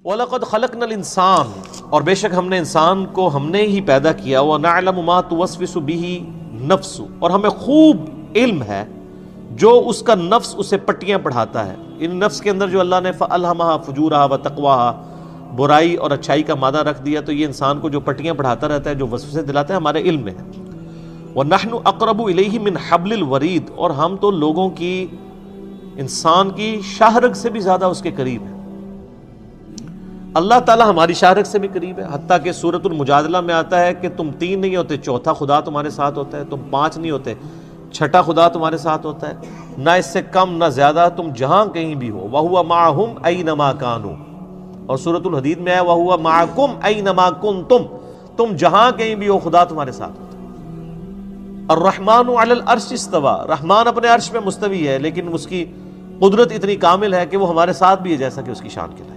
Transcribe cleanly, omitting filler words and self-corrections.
وَلَقَدْ خَلَقْنَا الْإِنسَانَ، اور بے شک ہم نے انسان کو ہم نے ہی پیدا کیا، وَنَعْلَمُ مَا تُوَسْوِسُ بِهِ نَفْسُ، اور ہمیں خوب علم ہے جو اس کا نفس اسے پٹیاں پڑھاتا ہے۔ ان نفس کے اندر جو اللہ نے فَأَلْهَمَهَا فُجُورَهَا وَتَقْوَاهَا برائی اور اچھائی کا مادہ رکھ دیا، تو یہ انسان کو جو پٹیاں پڑھاتا رہتا ہے، جو وسوسے دلاتا ہے، ہمارے علم میں ہے۔ وَنَحْنُ أَقْرَبُ إِلَيْهِ مِنْ حَبْلِ الْوَرِيدِ، اور ہم تو لوگوں کی، انسان کی شاہرگ سے بھی زیادہ اس کے قریب ہیں۔ اللہ تعالیٰ ہماری شاہرگ سے بھی قریب ہے، حتیٰ کہ سورۃ المجادلہ میں آتا ہے کہ تم 3 نہیں ہوتے، چوتھا خدا تمہارے ساتھ ہوتا ہے، تم 5 نہیں ہوتے، چھٹا خدا تمہارے ساتھ ہوتا ہے، نہ اس سے کم نہ زیادہ، تم جہاں کہیں بھی ہو۔ وَهُوَ مَعَهُمْ أَيْنَمَا كَانُوا، اور سورۃ الحدید میں ہے وَهُوَ مَعَكُمْ أَيْنَمَا كُنْتُمْ، تم جہاں کہیں بھی ہو خدا تمہارے ساتھ ہوتا ہے۔ الرحمن علی العرش استوى، رحمان اپنے عرش میں مستوی ہے، لیکن اس کی قدرت اتنی کامل ہے کہ وہ ہمارے ساتھ بھی ہے جیسا کہ اس کی شان کے لائق۔